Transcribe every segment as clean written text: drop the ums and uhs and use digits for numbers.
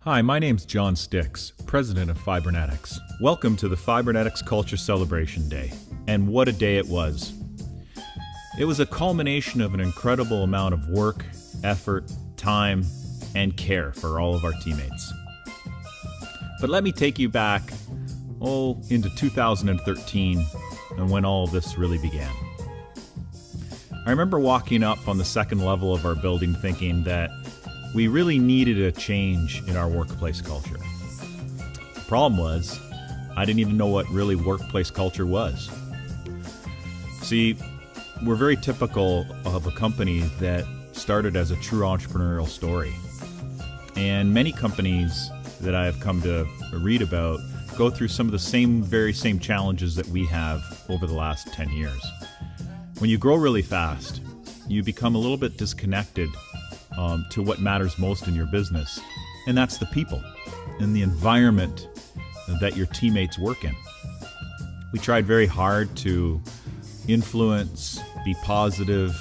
Hi, my name's John Stix, president of Fibernetics. Welcome to the Fibernetics Culture Celebration Day. And what a day it was. It was a culmination of an incredible amount of work, effort, time, and care for all of our teammates. But let me take you back, into 2013 and when all of this really began. I remember walking up on the second level of our building thinking that we really needed a change in our workplace culture. The problem was, I didn't even know what really workplace culture was. See, we're very typical of a company that started as a true entrepreneurial story. And many companies that I have come to read about go through some of the very same challenges that we have over the last 10 years. When you grow really fast, you become a little bit disconnected to what matters most in your business, and that's the people and the environment that your teammates work in. We tried very hard to influence, be positive,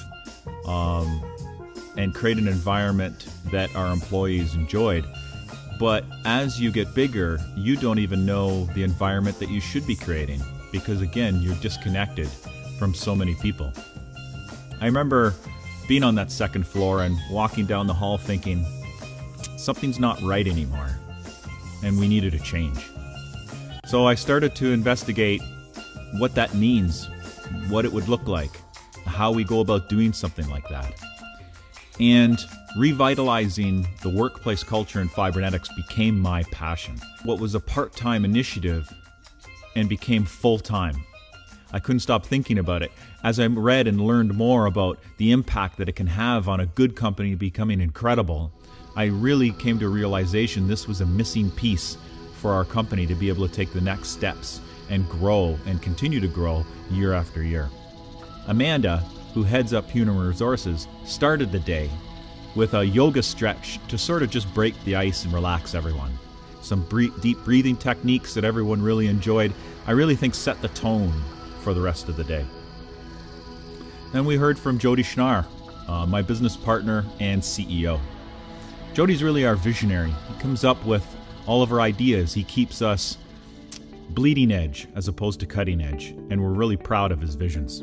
and create an environment that our employees enjoyed. But as you get bigger, you don't even know the environment that you should be creating because, again, you're disconnected from so many people. I remember being on that second floor and walking down the hall thinking, something's not right anymore, and we needed a change. So I started to investigate what that means, what it would look like, how we go about doing something like that. And revitalizing the workplace culture in Fibernetics became my passion. What was a part-time initiative and became full-time. I couldn't stop thinking about it. As I read and learned more about the impact that it can have on a good company becoming incredible, I really came to a realization this was a missing piece for our company to be able to take the next steps and grow and continue to grow year after year. Amanda, who heads up Human Resources, started the day with a yoga stretch to sort of just break the ice and relax everyone. Some deep breathing techniques that everyone really enjoyed, I really think set the tone for the rest of the day. Then we heard from Jody Schnarr, my business partner and CEO. Jody's really our visionary. He comes up with all of our ideas. He keeps us bleeding edge as opposed to cutting edge, and we're really proud of his visions.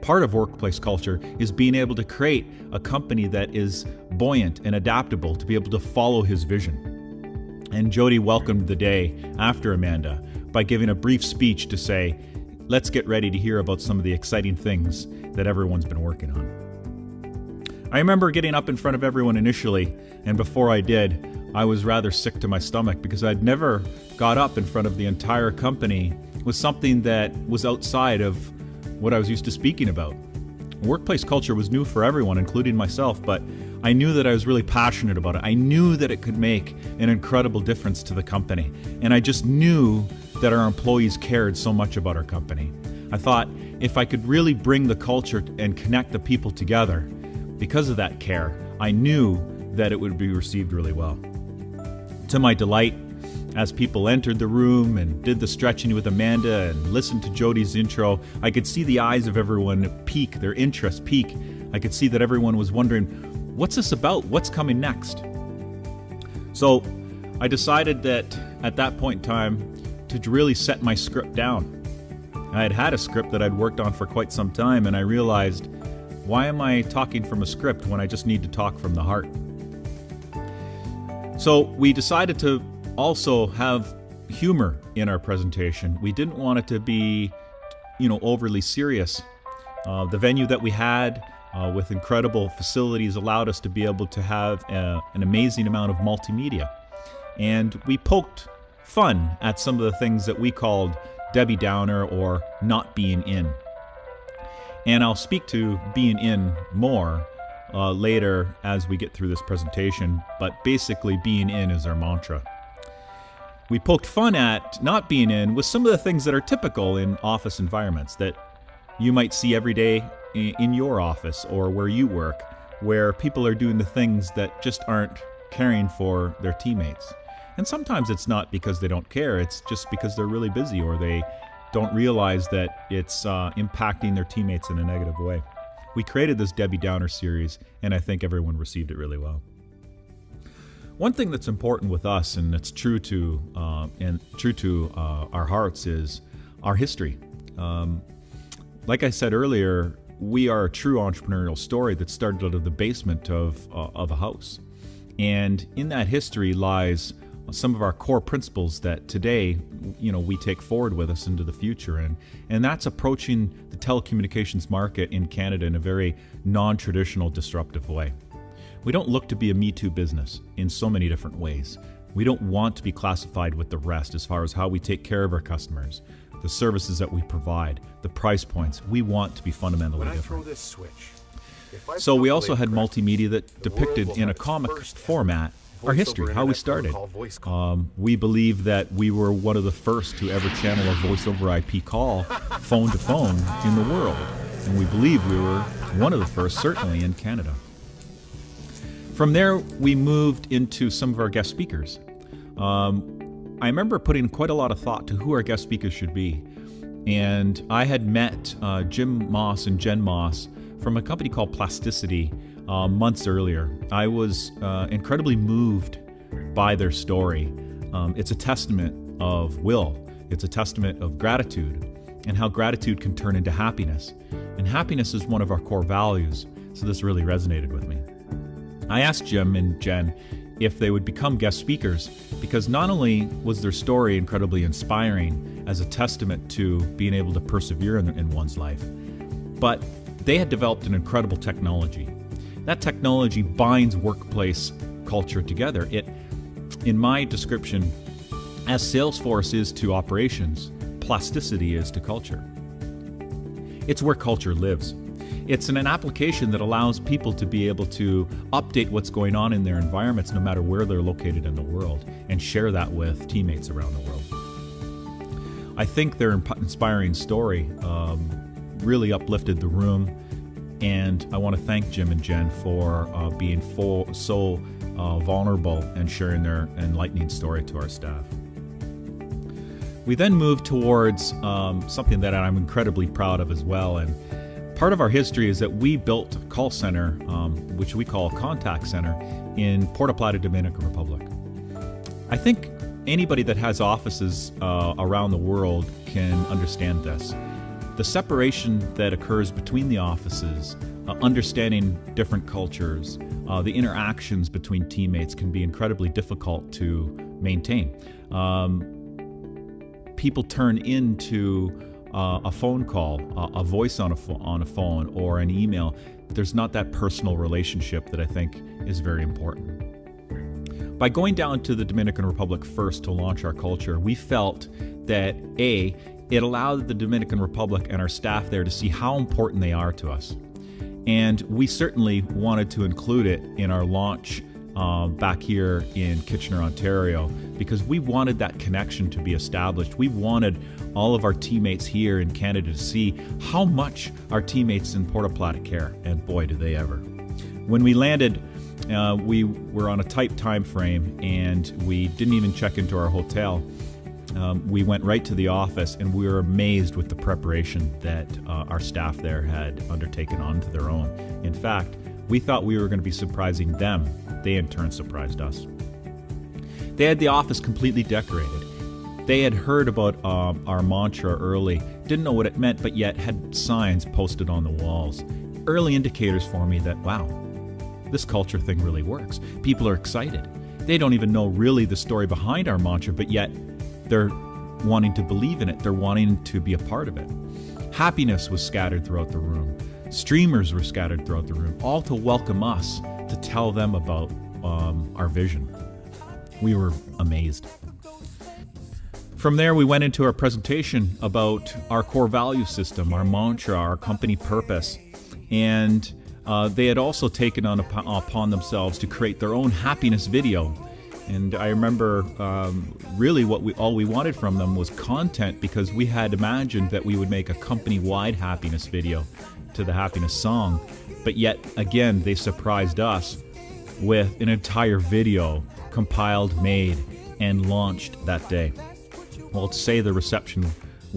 Part of workplace culture is being able to create a company that is buoyant and adaptable to be able to follow his vision. And Jody welcomed the day after Amanda by giving a brief speech to say, let's get ready to hear about some of the exciting things that everyone's been working on. I remember getting up in front of everyone initially, and before I did, I was rather sick to my stomach because I'd never got up in front of the entire company with something that was outside of what I was used to speaking about. Workplace culture was new for everyone, including myself, but I knew that I was really passionate about it. I knew that it could make an incredible difference to the company, and I just knew that our employees cared so much about our company. I thought if I could really bring the culture and connect the people together because of that care, I knew that it would be received really well. To my delight, as people entered the room and did the stretching with Amanda and listened to Jody's intro, I could see the eyes of everyone peak, their interest peak. I could see that everyone was wondering, what's this about? What's coming next? So I decided that at that point in time to really set my script down. I had a script that I'd worked on for quite some time, and I realized, why am I talking from a script when I just need to talk from the heart? So we decided to also have humor in our presentation. We didn't want it to be, overly serious. The venue that we had with incredible facilities allowed us to be able to have an amazing amount of multimedia. And we poked fun at some of the things that we called Debbie Downer or not being in. And I'll speak to being in more later as we get through this presentation, but basically being in is our mantra. We poked fun at not being in with some of the things that are typical in office environments that you might see every day in your office or where you work, where people are doing the things that just aren't caring for their teammates. And sometimes it's not because they don't care, it's just because they're really busy or they don't realize that it's impacting their teammates in a negative way. We created this Debbie Downer series, and I think everyone received it really well. One thing that's important with us, and it's true to our hearts, is our history. Like I said earlier, we are a true entrepreneurial story that started out of the basement of a house, and in that history lies some of our core principles that today, we take forward with us into the future, and that's approaching the telecommunications market in Canada in a very non-traditional, disruptive way. We don't look to be a Me Too business in so many different ways. We don't want to be classified with the rest as far as how we take care of our customers, the services that we provide, the price points. We want to be fundamentally different. So we also had multimedia that depicted in a comic format our history, how we started. We believe that we were one of the first to ever channel a voice over IP call phone to phone in the world. And we believe we were one of the first, certainly in Canada. From there, we moved into some of our guest speakers. I remember putting quite a lot of thought to who our guest speakers should be. And I had met Jim Moss and Jen Moss from a company called Plasticity months earlier. I was incredibly moved by their story. It's a testament of will. It's a testament of gratitude and how gratitude can turn into happiness. And happiness is one of our core values, so this really resonated with me. I asked Jim and Jen if they would become guest speakers because not only was their story incredibly inspiring as a testament to being able to persevere in one's life, but they had developed an incredible technology. That technology binds workplace culture together. It, in my description, as Salesforce is to operations, Plasticity is to culture. It's where culture lives. It's an application that allows people to be able to update what's going on in their environments no matter where they're located in the world and share that with teammates around the world. I think their inspiring story really uplifted the room, and I want to thank Jim and Jen for being so vulnerable and sharing their enlightening story to our staff. We then moved towards something that I'm incredibly proud of as well, and part of our history is that we built a call center, which we call a contact center, in Puerto Plata, Dominican Republic. I think anybody that has offices around the world can understand this. The separation that occurs between the offices, understanding different cultures, the interactions between teammates can be incredibly difficult to maintain. People turn into a phone call, a voice on a phone, or an email. There's not that personal relationship that I think is very important. By going down to the Dominican Republic first to launch our culture, we felt that it allowed the Dominican Republic and our staff there to see how important they are to us. And we certainly wanted to include it in our launch back here in Kitchener, Ontario, because we wanted that connection to be established. We wanted all of our teammates here in Canada to see how much our teammates in Puerto Plata care, and boy, do they ever. When we landed, we were on a tight time frame, and we didn't even check into our hotel. We went right to the office, and we were amazed with the preparation that our staff there had undertaken onto their own. In fact, we thought we were going to be surprising them. They in turn surprised us. They had the office completely decorated. They had heard about our mantra early, didn't know what it meant, but yet had signs posted on the walls. Early indicators for me that, wow, this culture thing really works. People are excited. They don't even know really the story behind our mantra, but yet they're wanting to believe in it. They're wanting to be a part of it. Happiness was scattered throughout the room. Streamers were scattered throughout the room, all to welcome us, to tell them about our vision. We were amazed. From there, we went into our presentation about our core value system, our mantra, our company purpose, and they had also taken upon themselves to create their own happiness video. And I remember really all we wanted from them was content, because we had imagined that we would make a company-wide happiness video to the happiness song. But yet, again, they surprised us with an entire video compiled, made, and launched that day. Well, to say the reception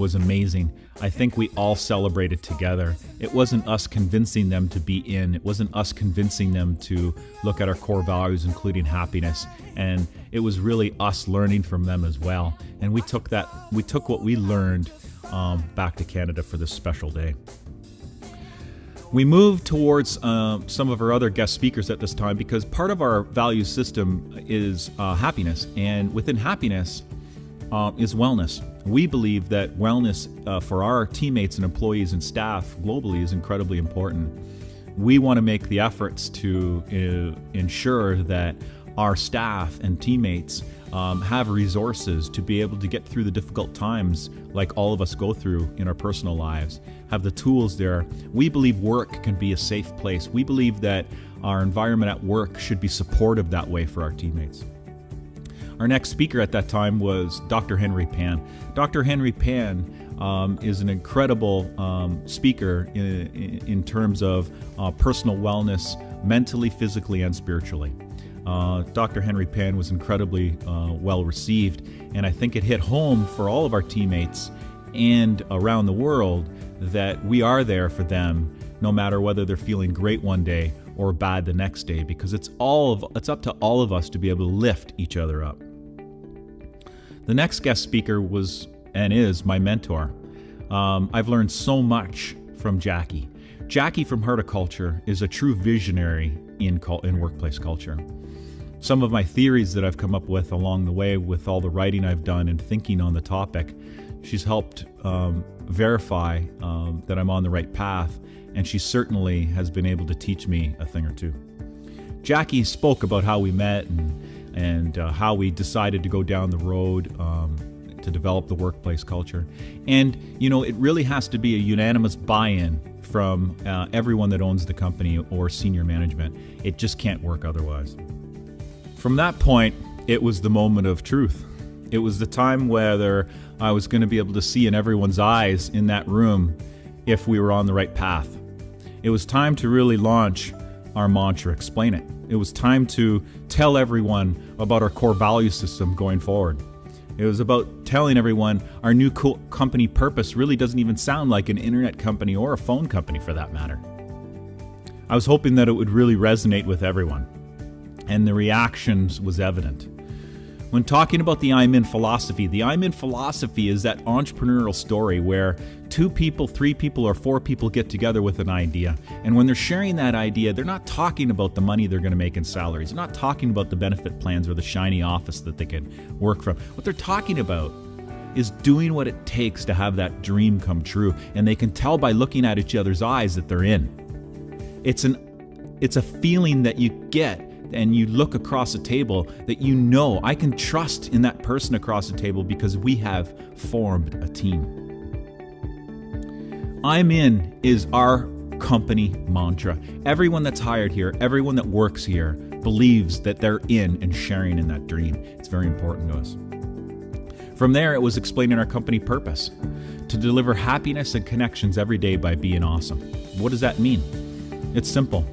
was amazing. I think we all celebrated together. It wasn't us convincing them to be in. It wasn't us convincing them to look at our core values, including happiness. And it was really us learning from them as well. And we took what we learned back to Canada for this special day. We moved towards some of our other guest speakers at this time because part of our value system is happiness. And within happiness is wellness. We believe that wellness for our teammates and employees and staff globally is incredibly important. We want to make the efforts to ensure that our staff and teammates have resources to be able to get through the difficult times like all of us go through in our personal lives, have the tools there. We believe work can be a safe place. We believe that our environment at work should be supportive that way for our teammates. Our next speaker at that time was Dr. Henry Pan. Dr. Henry Pan is an incredible speaker in terms of personal wellness, mentally, physically, and spiritually. Dr. Henry Pan was incredibly well received, and I think it hit home for all of our teammates and around the world that we are there for them no matter whether they're feeling great one day or bad the next day, because it's up to all of us to be able to lift each other up. The next guest speaker was and is my mentor. I've learned so much from Jackie. Jackie from Horticulture is a true visionary in workplace culture. Some of my theories that I've come up with along the way with all the writing I've done and thinking on the topic, she's helped verify that I'm on the right path, and she certainly has been able to teach me a thing or two. Jackie spoke about how we met and how we decided to go down the road to develop the workplace culture. And, it really has to be a unanimous buy-in from everyone that owns the company or senior management. It just can't work otherwise. From that point, it was the moment of truth. It was the time whether I was going to be able to see in everyone's eyes in that room if we were on the right path. It was time to really launch our mantra, explain it. It was time to tell everyone about our core value system going forward. It was about telling everyone our new company purpose really doesn't even sound like an internet company or a phone company for that matter. I was hoping that it would really resonate with everyone, and the reactions was evident. When talking about the I'm In philosophy, the I'm In philosophy is that entrepreneurial story where 2 people, 3 people, or 4 people get together with an idea. And when they're sharing that idea, they're not talking about the money they're going to make in salaries. They're not talking about the benefit plans or the shiny office that they can work from. What they're talking about is doing what it takes to have that dream come true. And they can tell by looking at each other's eyes that they're in. It's a feeling that you get, and you look across a table that I can trust in that person across the table because we have formed a team. I'm In is our company mantra. Everyone that's hired here, everyone that works here believes that they're in and sharing in that dream. It's very important to us. From there, it was explaining our company purpose: to deliver happiness and connections every day by being awesome. What does that mean? It's simple.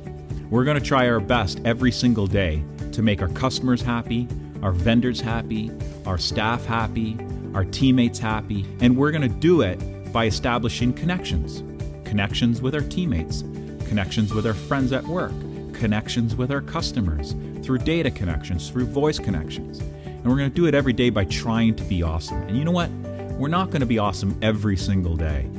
We're going to try our best every single day to make our customers happy, our vendors happy, our staff happy, our teammates happy, and we're going to do it by establishing connections. Connections with our teammates, connections with our friends at work, connections with our customers, through data connections, through voice connections. And we're going to do it every day by trying to be awesome. And you know what? We're not going to be awesome every single day.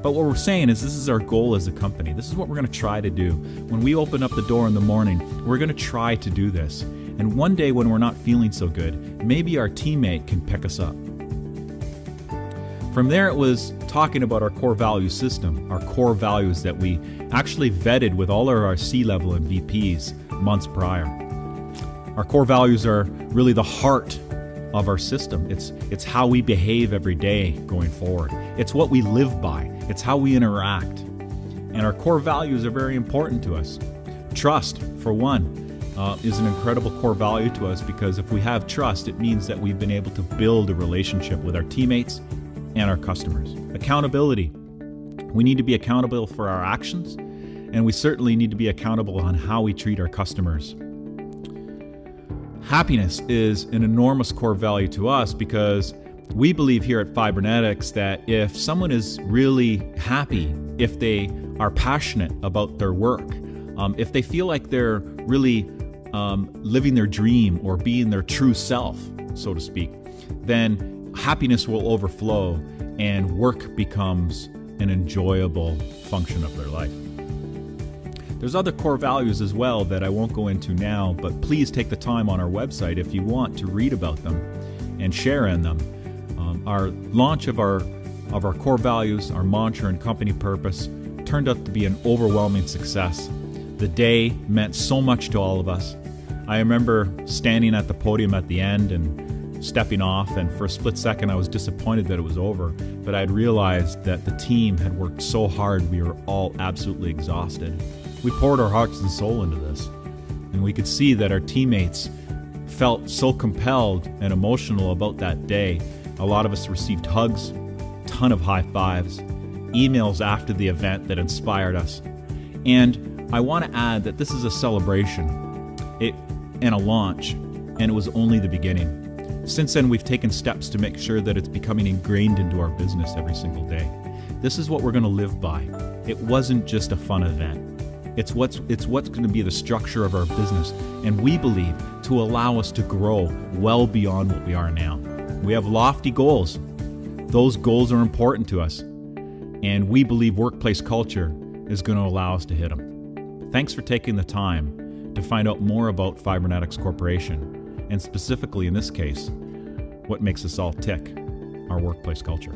But what we're saying is this is our goal as a company. This is what we're going to try to do. When we open up the door in the morning, we're going to try to do this. And one day when we're not feeling so good, maybe our teammate can pick us up. From there, it was talking about our core value system, our core values that we actually vetted with all of our C-level and VPs months prior. Our core values are really the heart of our system. It's how we behave every day going forward. It's what we live by. It's how we interact. And our core values are very important to us. Trust, for one, is an incredible core value to us because if we have trust, it means that we've been able to build a relationship with our teammates and our customers. Accountability. We need to be accountable for our actions, and we certainly need to be accountable on how we treat our customers. Happiness is an enormous core value to us because We believe here at Fibernetics that if someone is really happy, if they are passionate about their work, if they feel like they're really living their dream or being their true self, so to speak, then happiness will overflow and work becomes an enjoyable function of their life. There's other core values as well that I won't go into now, but please take the time on our website if you want to read about them and share in them. Our launch of our core values, our mantra and company purpose turned out to be an overwhelming success. The day meant so much to all of us. I remember standing at the podium at the end and stepping off, and for a split second I was disappointed that it was over, but I had realized that the team had worked so hard we were all absolutely exhausted. We poured our hearts and soul into this, and we could see that our teammates felt so compelled and emotional about that day. A lot of us received hugs, a ton of high fives, emails after the event that inspired us. And I want to add that this is a celebration and a launch, and it was only the beginning. Since then, we've taken steps to make sure that it's becoming ingrained into our business every single day. This is what we're going to live by. It wasn't just a fun event. It's what's going to be the structure of our business, and we believe to allow us to grow well beyond what we are now. We have lofty goals. Those goals are important to us, and we believe workplace culture is going to allow us to hit them. Thanks for taking the time to find out more about Fibernetics Corporation, and specifically in this case, what makes us all tick, our workplace culture.